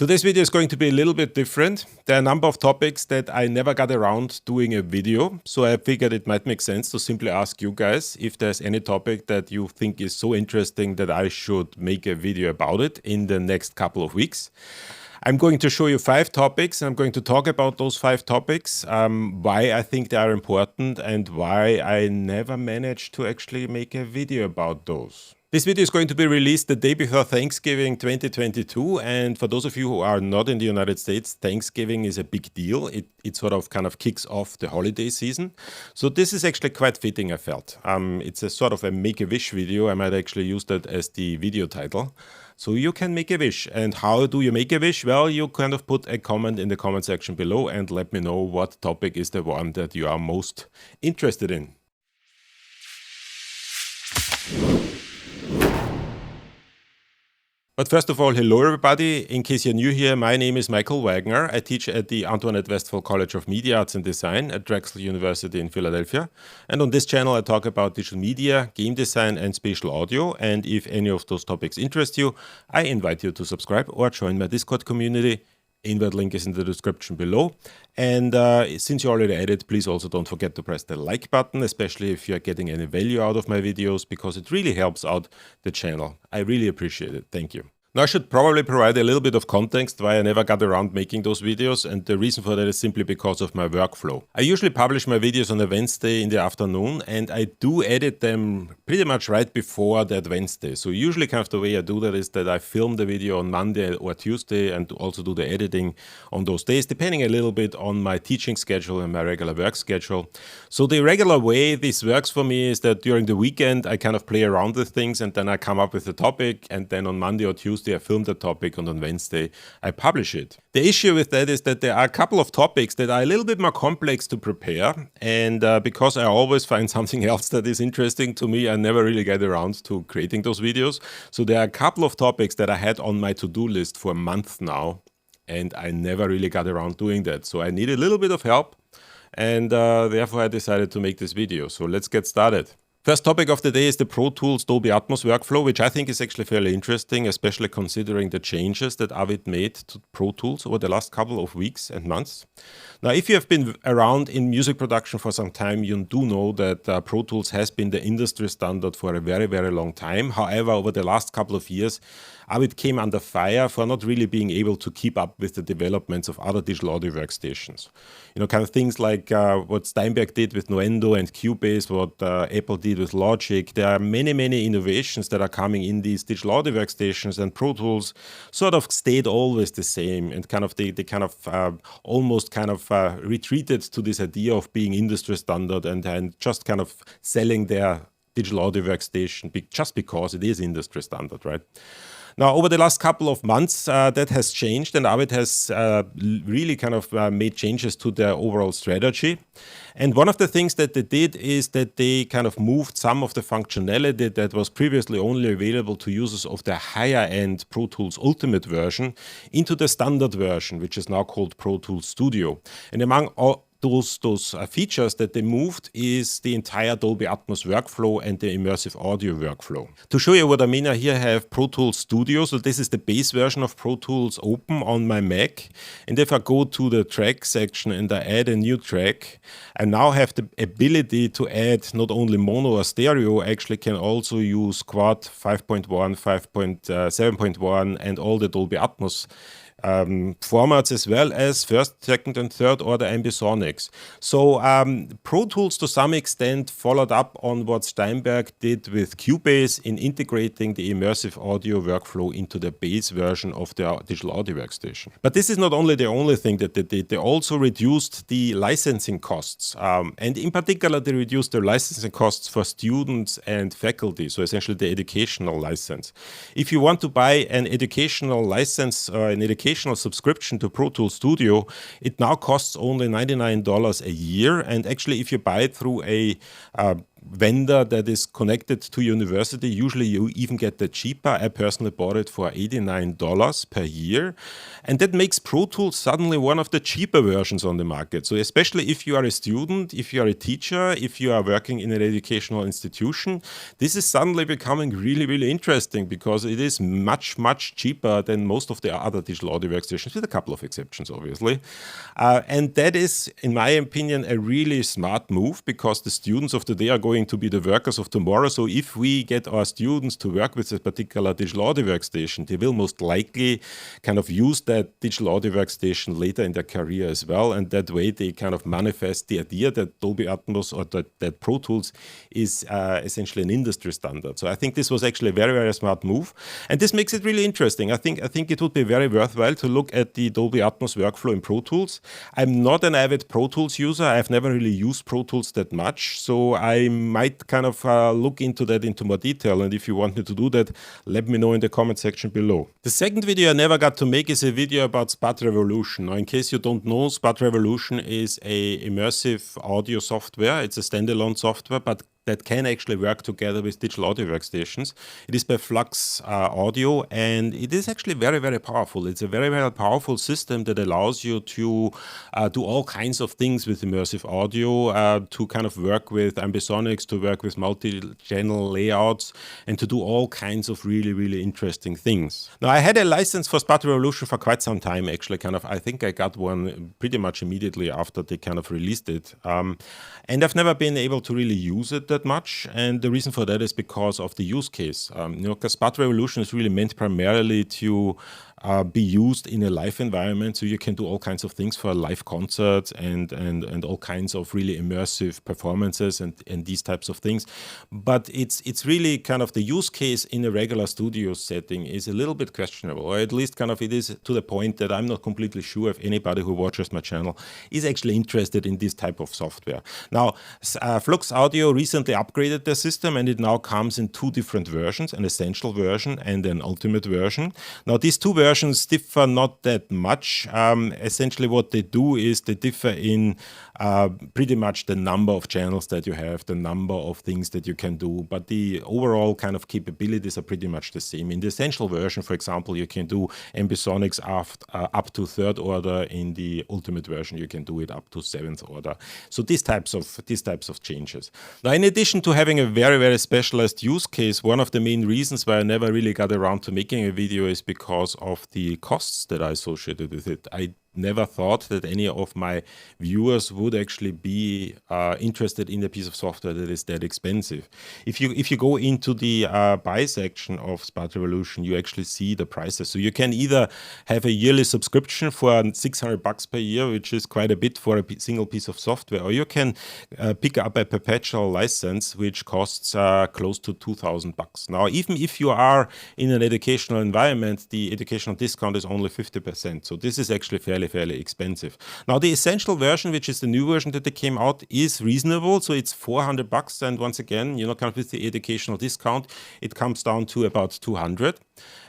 Today's video is going to be a little bit different. There are a number of topics that I never got around doing a video, so I figured it might make sense to simply ask you guys if there's any topic that you think is so interesting that I should make a video about it in the next couple of weeks. I'm going to show you 5 topics, and I'm going to talk about those 5 topics, why I think they are important and why I never managed to actually make a video about those. This video is going to be released the day before Thanksgiving 2022, and for those of you who are not in the United States, Thanksgiving is a big deal. It sort of kind of kicks off the holiday season. So this is actually quite fitting, I felt. It's a sort of a make-a-wish video. I might actually use that as the video title. So you can make a wish. And how do you make a wish? Well, you kind of put a comment in the comment section below and let me know what topic is the one that you are most interested in. But first of all, hello everybody. In case you're new here, my name is Michael Wagner. I teach at the Antoinette Westphal College of Media Arts and Design at Drexel University in Philadelphia. And on this channel, I talk about digital media, game design, and spatial audio. And if any of those topics interest you, I invite you to subscribe or join my Discord community. Invite link is in the description below. And since you're already at it, please also don't forget to press the like button, especially if you're getting any value out of my videos, because it really helps out the channel. I really appreciate it. Thank you. Now, I should probably provide a little bit of context why I never got around making those videos, and the reason for that is simply because of my workflow. I usually publish my videos on a Wednesday in the afternoon, and I do edit them pretty much right before that Wednesday. So usually kind of the way I do that is that I film the video on Monday or Tuesday and also do the editing on those days, depending a little bit on my teaching schedule and my regular work schedule. So the regular way this works for me is that during the weekend, I kind of play around with things and then I come up with a topic, and then on Monday or Tuesday, I film the topic, and on Wednesday I publish it. The issue with that is that there are a couple of topics that are a little bit more complex to prepare, and because I always find something else that is interesting to me, I never really get around to creating those videos. So there are a couple of topics that I had on my to-do list for a month now, and I never really got around doing that. So I need a little bit of help, and therefore I decided to make this video. So let's get started. First topic of the day is the Pro Tools Dolby Atmos workflow, which I think is actually fairly interesting, especially considering the changes that Avid made to Pro Tools over the last couple of weeks and months. Now, if you have been around in music production for some time, you do know that Pro Tools has been the industry standard for a very, very long time. However, over the last couple of years, Avid came under fire for not really being able to keep up with the developments of other digital audio workstations. You know, kind of things like what Steinberg did with Nuendo and Cubase, what Apple did with Logic. There are many, many innovations that are coming in these digital audio workstations, and Pro Tools sort of stayed always the same, and kind of they kind of almost kind of retreated to this idea of being industry standard and just kind of selling their digital audio workstation just because it is industry standard, right? Now, over the last couple of months, that has changed, and Avid has really kind of made changes to their overall strategy. And one of the things that they did is that they kind of moved some of the functionality that was previously only available to users of the higher-end Pro Tools Ultimate version into the standard version, which is now called Pro Tools Studio. And among all those features that they moved is the entire Dolby Atmos workflow and the immersive audio workflow. To show you what I mean, I here have Pro Tools Studio. So this is the base version of Pro Tools open on my Mac. And if I go to the track section and I add a new track, I now have the ability to add not only mono or stereo, I actually can also use quad 5.1, 5.7.1 and all the Dolby Atmos formats, as well as first, second, and third order ambisonics. So Pro Tools to some extent followed up on what Steinberg did with Cubase in integrating the immersive audio workflow into the base version of their digital audio workstation. But this is not only the only thing that they did. They also reduced the licensing costs. And in particular, they reduced the licensing costs for students and faculty, so essentially the educational license. If you want to buy an educational license or an educational subscription to Pro Tools Studio, it now costs only $99 a year. And actually, if you buy it through a vendor that is connected to university. Usually you even get that cheaper. I personally bought it for $89 per year. And that makes Pro Tools suddenly one of the cheaper versions on the market. So especially if you are a student, if you are a teacher, if you are working in an educational institution, this is suddenly becoming really, really interesting because it is much, much cheaper than most of the other digital audio workstations, with a couple of exceptions, obviously. And that is, in my opinion, a really smart move because the students of today are going to be the workers of tomorrow. So if we get our students to work with a particular digital audio workstation, they will most likely kind of use that digital audio workstation later in their career as well. And that way they kind of manifest the idea that Dolby Atmos or that Pro Tools is essentially an industry standard. So I think this was actually a very, very smart move. And this makes it really interesting. I think it would be very worthwhile to look at the Dolby Atmos workflow in Pro Tools. I'm not an avid Pro Tools user. I've never really used Pro Tools that much. So I might kind of look into that into more detail. And if you want me to do that, let me know in the comment section below. The second video I never got to make is a video about Spat Revolution. Now, in case you don't know, Spat Revolution is a immersive audio software. It's a standalone software, but that can actually work together with digital audio workstations. It is by Flux Audio, and it is actually very, very powerful. It's a very, very powerful system that allows you to do all kinds of things with immersive audio, to kind of work with ambisonics, to work with multi-channel layouts, and to do all kinds of really, really interesting things. Now, I had a license for Spat Revolution for quite some time, actually. I think I got one pretty much immediately after they kind of released it. And I've never been able to really use it that much, and the reason for that is because of the use case. Because Spat Revolution is really meant primarily to be used in a live environment, so you can do all kinds of things for live concerts and all kinds of really immersive performances and these types of things. But it's really kind of the use case in a regular studio setting is a little bit questionable, or at least kind of it is to the point that I'm not completely sure if anybody who watches my channel is actually interested in this type of software. Now, Flux Audio recently upgraded their system, and it now comes in two different versions, an essential version and an ultimate version. Now, these two versions differ not that much. Essentially what they do is they differ in pretty much the number of channels that you have, the number of things that you can do, but the overall kind of capabilities are pretty much the same. In the essential version, for example, you can do ambisonics up to third order. In the ultimate version, you can do it up to seventh order. So these types of changes. Now, in addition to having a very, very specialized use case, one of the main reasons why I never really got around to making a video is because of the costs that are associated with it. I never thought that any of my viewers would actually be interested in a piece of software that is that expensive. If you go into the buy section of Spat Revolution, you actually see the prices. So you can either have a yearly subscription for $600 per year, which is quite a bit for a single piece of software, or you can pick up a perpetual license, which costs close to $2,000. Now, even if you are in an educational environment, the educational discount is only 50%. So this is actually fairly expensive. Now, the essential version, which is the new version that they came out, is reasonable. So it's $400, and once again, kind of with the educational discount, it comes down to about $200.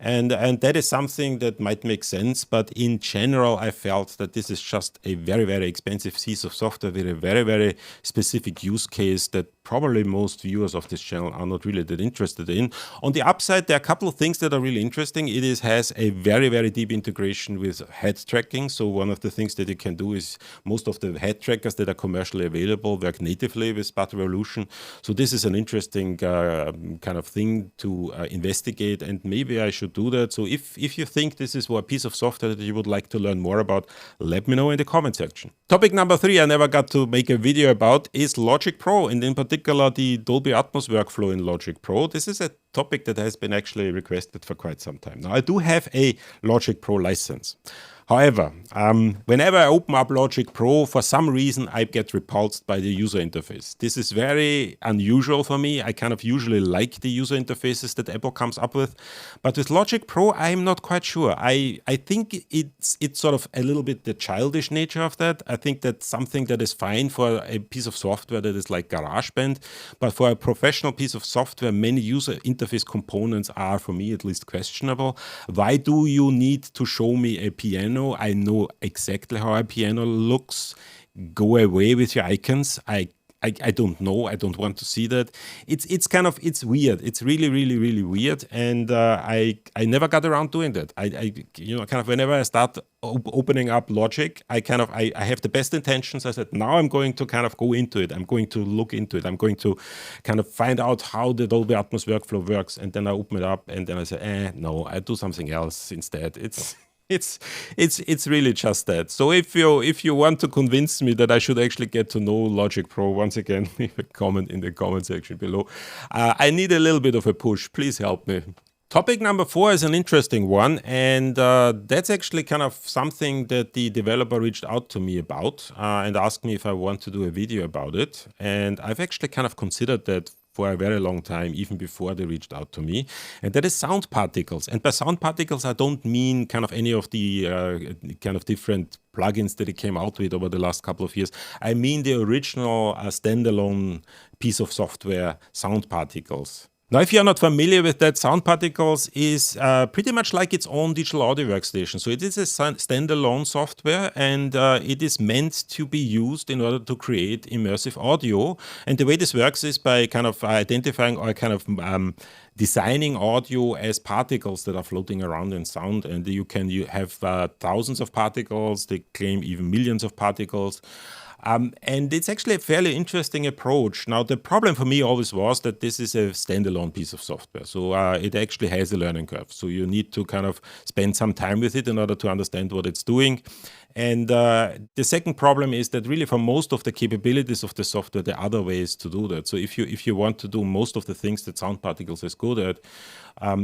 And that is something that might make sense, but in general, I felt that this is just a very, very expensive piece of software with a very, very specific use case that probably most viewers of this channel are not really that interested in. On the upside, there are a couple of things that are really interesting. It has a very, very deep integration with head tracking. So one of the things that you can do is most of the head trackers that are commercially available work natively with Spat Revolution. So this is an interesting kind of thing to investigate, and maybe I should do that. So if you think this is a piece of software that you would like to learn more about, let me know in the comment section. Topic number 3 I never got to make a video about is Logic Pro, and in particular the Dolby Atmos workflow in Logic Pro. This is a topic that has been actually requested for quite some time. Now, I do have a Logic Pro license. However, whenever I open up Logic Pro, for some reason, I get repulsed by the user interface. This is very unusual for me. I kind of usually like the user interfaces that Apple comes up with. But with Logic Pro, I'm not quite sure. I think it's sort of a little bit the childish nature of that. I think that's something that is fine for a piece of software that is like GarageBand. But for a professional piece of software, many user interface components are, for me at least, questionable. Why do you need to show me a piano? I know exactly how a piano looks. Go away with your icons. I I don't know. I don't want to see that. It's weird. It's really, really, really weird. And I never got around doing that. Kind of whenever I start opening up Logic, I have the best intentions. I said, now I'm going to kind of go into it. I'm going to look into it. I'm going to kind of find out how the Dolby Atmos workflow works. And then I open it up and then I say, no, I do something else instead. It's really just that. So if you want to convince me that I should actually get to know Logic Pro, once again, leave a comment in the comment section below. I need a little bit of a push. Please help me. Topic number 4 is an interesting one, and that's actually kind of something that the developer reached out to me about and asked me if I want to do a video about it. And I've actually kind of considered that for a very long time, even before they reached out to me. And that is sound particles. And by sound particles, I don't mean kind of any of the kind of different plugins that it came out with over the last couple of years. I mean the original standalone piece of software, sound particles. Now, if you're not familiar with that, Sound Particles is pretty much like its own digital audio workstation. So it is a standalone software, and it is meant to be used in order to create immersive audio. And the way this works is by kind of identifying or kind of designing audio as particles that are floating around in sound. And you have thousands of particles. They claim even millions of particles. And it's actually a fairly interesting approach. Now, the problem for me always was that this is a standalone piece of software. So it actually has a learning curve. So you need to kind of spend some time with it in order to understand what it's doing. And the second problem is that really for most of the capabilities of the software, there are other ways to do that. So if you want to do most of the things that Sound Particles is good at,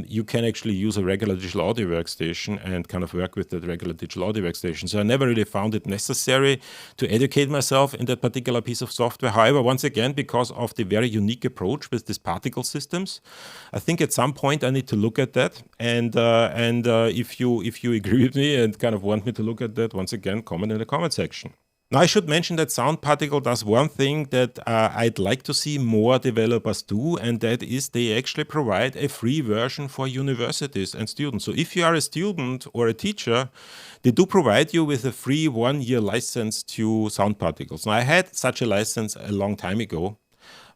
you can actually use a regular digital audio workstation and kind of work with that regular digital audio workstation. So I never really found it necessary to educate myself in that particular piece of software. However, once again, because of the very unique approach with these particle systems, I think at some point I need to look at that. And if you agree with me and kind of want me to look at that, once again, comment in the comment section. Now, I should mention that Sound Particle does one thing that I'd like to see more developers do, and that is they actually provide a free version for universities and students. So if you are a student or a teacher, they do provide you with a free 1-year license to Sound Particles. Now, I had such a license a long time ago,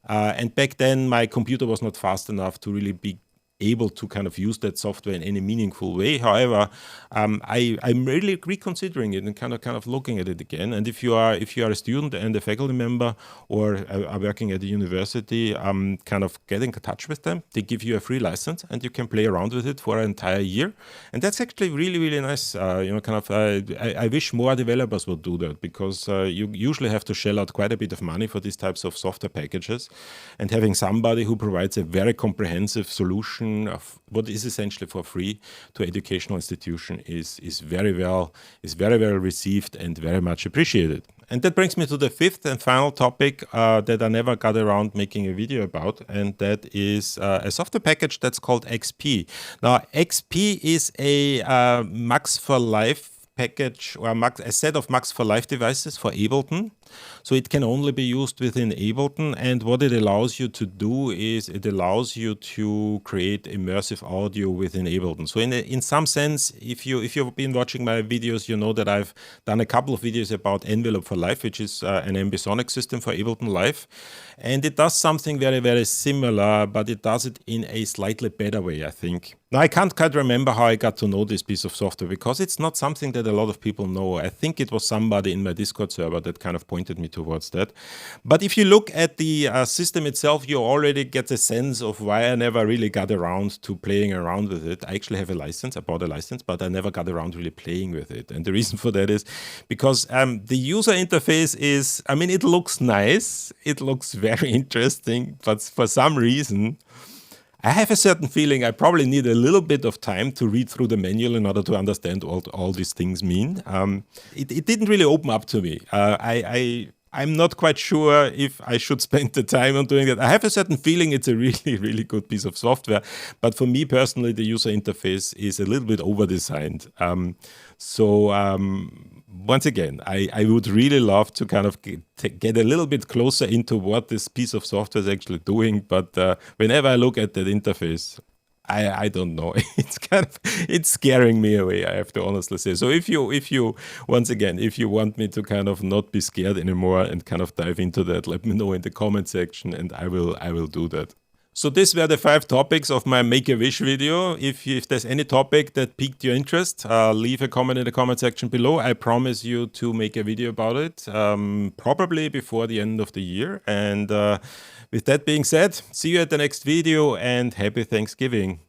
and back then my computer was not fast enough to really be able to kind of use that software in any meaningful way. However, I'm really reconsidering it and kind of looking at it again. And if you are a student and a faculty member or are working at a university, kind of get in touch with them. They give you a free license and you can play around with it for an entire year. And that's actually really, really nice. I wish more developers would do that, because you usually have to shell out quite a bit of money for these types of software packages. And having somebody who provides a very comprehensive solution of what is essentially for free to educational institution is very well received and very much appreciated. And that brings me to the 5th and final topic that I never got around making a video about, and that is a software package that's called XP. Now, XP is a Max for Life package, or a set of Max for Life devices for Ableton. So it can only be used within Ableton, and what it allows you to do is it allows you to create immersive audio within Ableton. So in some sense, if you've been watching my videos, you know that I've done a couple of videos about Envelope for Life, which is an ambisonic system for Ableton Live, and it does something very, very similar, but it does it in a slightly better way, I think. Now, I can't quite remember how I got to know this piece of software, because it's not something that a lot of people know. I think it was somebody in my Discord server that kind of pointed me towards that. But if you look at the system itself, you already get a sense of why I never really got around to playing around with it. I actually have a license, I bought a license, but I never got around really playing with it. And the reason for that is because the user interface is, it looks nice, it looks very interesting, but for some reason, I have a certain feeling I probably need a little bit of time to read through the manual in order to understand what all these things mean. It didn't really open up to me. I'm not quite sure if I should spend the time on doing that. I have a certain feeling it's a really, really good piece of software. But for me personally, the user interface is a little bit over-designed. Once again, I would really love to kind of get a little bit closer into what this piece of software is actually doing. But whenever I look at that interface, I don't know. It's scaring me away, I have to honestly say. So if you once again, if you want me to kind of not be scared anymore and kind of dive into that, let me know in the comment section, and I will do that. So these were the 5 topics of my Make a Wish video. If there's any topic that piqued your interest, leave a comment in the comment section below. I promise you to make a video about it, probably before the end of the year. And with that being said, see you at the next video, and happy Thanksgiving.